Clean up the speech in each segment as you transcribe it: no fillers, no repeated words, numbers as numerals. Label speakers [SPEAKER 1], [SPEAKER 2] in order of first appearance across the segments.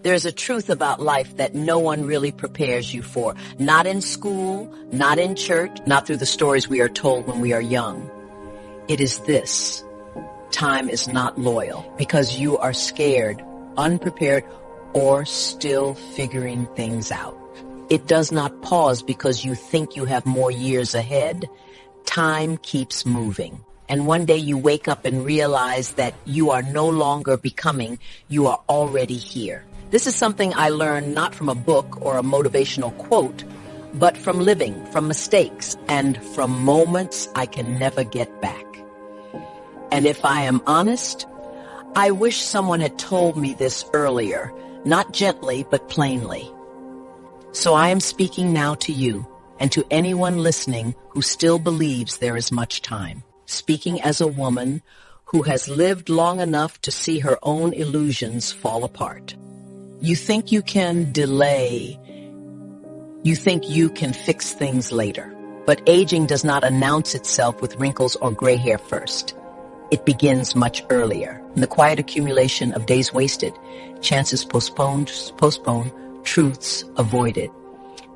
[SPEAKER 1] There's a truth about life that no one really prepares you for. Not in school, not in church, not through the stories we are told when we are young. It is this: time is not loyal because you are scared, unprepared, or still figuring things out. It does not pause because you think you have more years ahead. Time keeps moving. And one day you wake up and realize that you are no longer becoming, you are already here. This is something I learned not from a book or a motivational quote, but from living, from mistakes, and from moments I can never get back. And if I am honest, I wish someone had told me this earlier, not gently, but plainly. So I am speaking now to you and to anyone listening who still believes there is much time. Speaking as a woman who has lived long enough to see her own illusions fall apart. You think you can delay. You think you can fix things later. But aging does not announce itself with wrinkles or gray hair first. It begins much earlier. In the quiet accumulation of days wasted, chances postponed, truths avoided,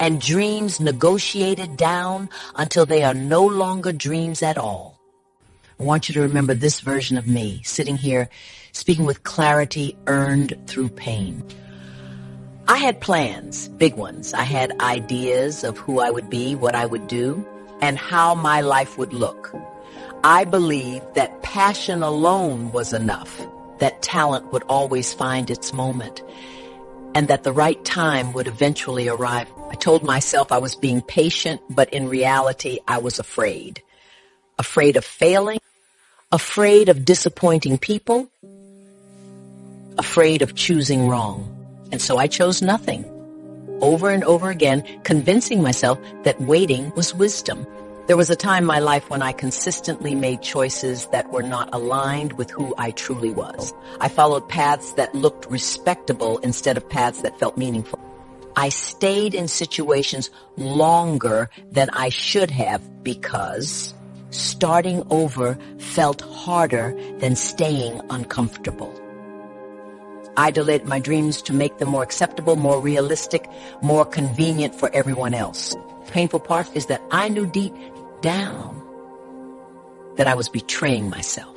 [SPEAKER 1] and dreams negotiated down until they are no longer dreams at all. I want you to remember this version of me, sitting here, speaking with clarity earned through pain. I had plans, big ones. I had ideas of who I would be, what I would do, and how my life would look. I believed that passion alone was enough, that talent would always find its moment, and that the right time would eventually arrive. I told myself I was being patient, but in reality, I was afraid. Afraid of failing, afraid of disappointing people, afraid of choosing wrong. And so I chose nothing. Over and over again, convincing myself that waiting was wisdom. There was a time in my life when I consistently made choices that were not aligned with who I truly was. I followed paths that looked respectable instead of paths that felt meaningful. I stayed in situations longer than I should have because starting over felt harder than staying uncomfortable. I delayed my dreams to make them more acceptable, more realistic, more convenient for everyone else. The painful part is that I knew deep down that I was betraying myself.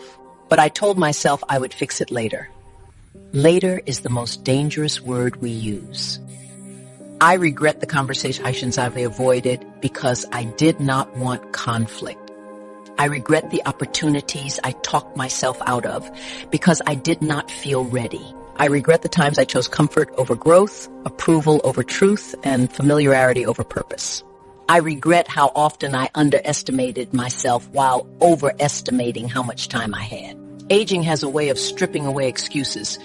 [SPEAKER 1] But I told myself I would fix it later. Later is the most dangerous word we use. I regret the conversations I've avoided because I did not want conflict. I regret the opportunities I talked myself out of because I did not feel ready. I regret the times I chose comfort over growth, approval over truth, and familiarity over purpose. I regret how often I underestimated myself while overestimating how much time I had. Aging has a way of stripping away excuses.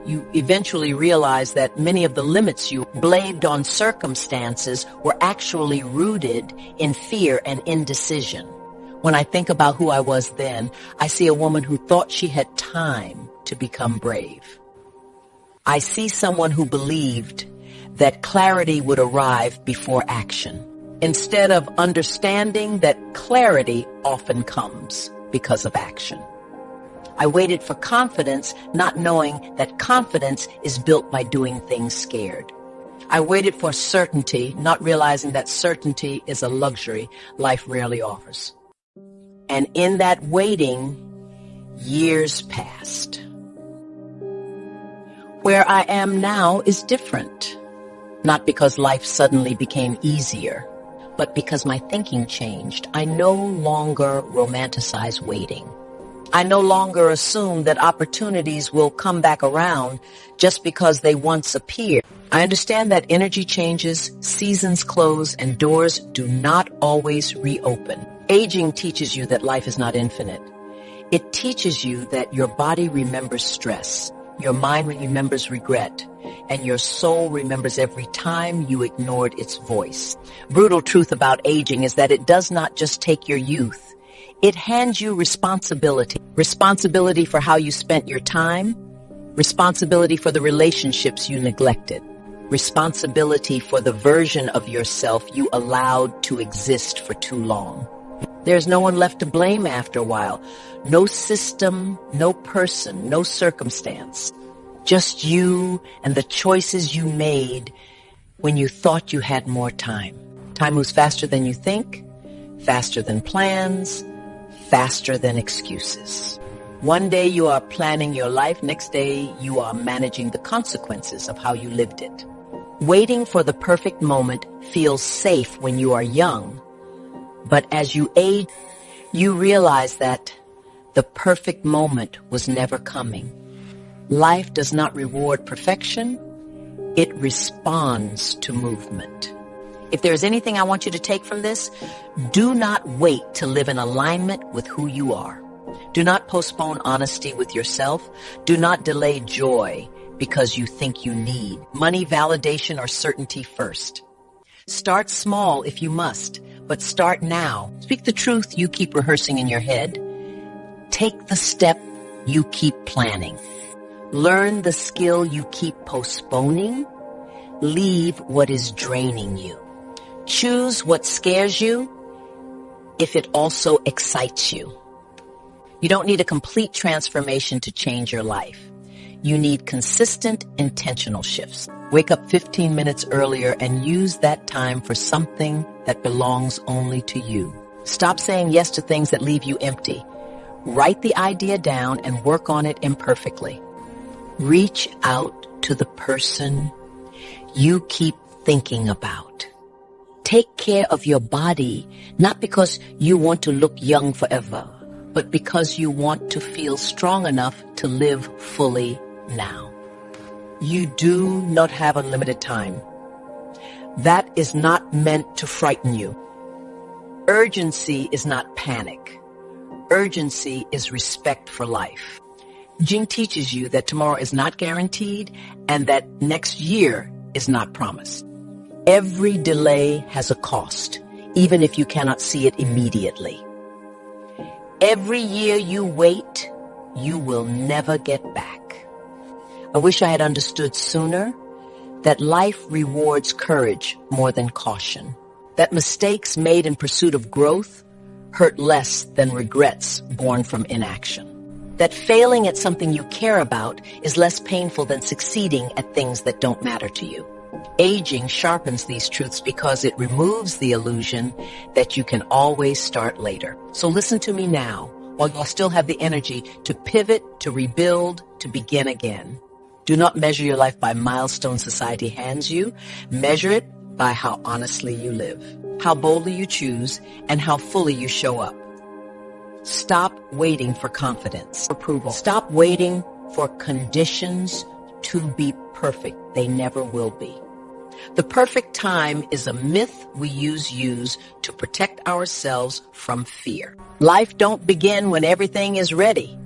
[SPEAKER 1] You eventually realize that many of the limits you blamed on circumstances were actually rooted in fear and indecision. When I think about who I was then, I see a woman who thought she had time to become brave. I see someone who believed that clarity would arrive before action, instead of understanding that clarity often comes because of action. I waited for confidence, not knowing that confidence is built by doing things scared. I waited for certainty, not realizing that certainty is a luxury life rarely offers. And in that waiting, years passed. Where I am now is different, not because life suddenly became easier, but because my thinking changed. I no longer romanticize waiting. I no longer assume that opportunities will come back around just because they once appeared. I understand that energy changes, seasons close, and doors do not always reopen. Aging teaches you that life is not infinite. It teaches you that your body remembers stress. Your mind remembers regret, and your soul remembers every time you ignored its voice. Brutal truth about aging is that it does not just take your youth. It hands you responsibility. Responsibility for how you spent your time. Responsibility for the relationships you neglected. Responsibility for the version of yourself you allowed to exist for too long. There's no one left to blame after a while. No system, no person, no circumstance. Just you and the choices you made when you thought you had more time. Time moves faster than you think, faster than plans, faster than excuses. One day you are planning your life, next day you are managing the consequences of how you lived it. Waiting for the perfect moment feels safe when you are young, but as you age, you realize that the perfect moment was never coming. Life does not reward perfection, it responds to movement. If there is anything I want you to take from this, do not wait to live in alignment with who you are. Do not postpone honesty with yourself. Do not delay joy because you think you need money, validation, or certainty first. Start small if you must, but start now. Speak the truth you keep rehearsing in your head. Take the step you keep planning. Learn the skill you keep postponing. Leave what is draining you. Choose what scares you if it also excites you. You don't need a complete transformation to change your life. You need consistent, intentional shifts. Wake up 15 minutes earlier and use that time for something that belongs only to you. Stop saying yes to things that leave you empty. Write the idea down and work on it imperfectly. Reach out to the person you keep thinking about. Take care of your body, not because you want to look young forever, but because you want to feel strong enough to live fully now. You do not have unlimited time. That is not meant to frighten you. Urgency is not panic. Urgency is respect for life. Jing teaches you that tomorrow is not guaranteed and that next year is not promised. Every delay has a cost, even if you cannot see it immediately. Every year you wait, you will never get back. I wish I had understood sooner that life rewards courage more than caution, that mistakes made in pursuit of growth hurt less than regrets born from inaction, that failing at something you care about is less painful than succeeding at things that don't matter to you. Aging sharpens these truths because it removes the illusion that you can always start later. So listen to me now, while you still have the energy to pivot, to rebuild, to begin again. Do not measure your life by milestones society hands you. Measure it by how honestly you live, how boldly you choose, and how fully you show up. Stop waiting for confidence, approval. Stop waiting for conditions to be perfect. They never will be. The perfect time is a myth we use to protect ourselves from fear. Life don't begin when everything is ready.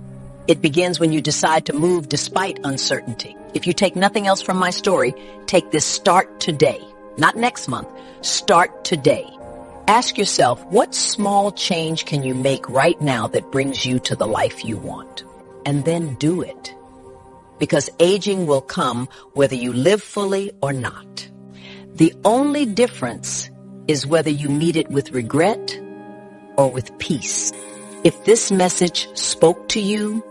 [SPEAKER 1] It begins when you decide to move despite uncertainty. If you take nothing else from my story, take this start today. Not next month. Start today. Ask yourself, what small change can you make right now that brings you to the life you want? And then do it. Because aging will come whether you live fully or not. The only difference is whether you meet it with regret or with peace. If this message spoke to you,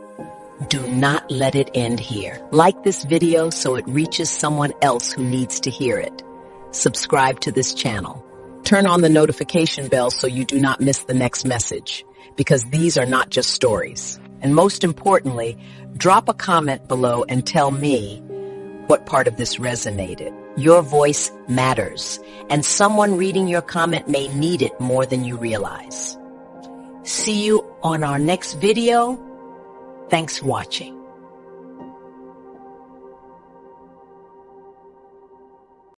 [SPEAKER 1] do not let it end here. Like this video so it reaches someone else who needs to hear it. Subscribe to this channel. Turn on the notification bell so you do not miss the next message, because these are not just stories. And most importantly, drop a comment below and tell me what part of this resonated. Your voice matters, and someone reading your comment may need it more than you realize. See you on our next video. Thanks for watching.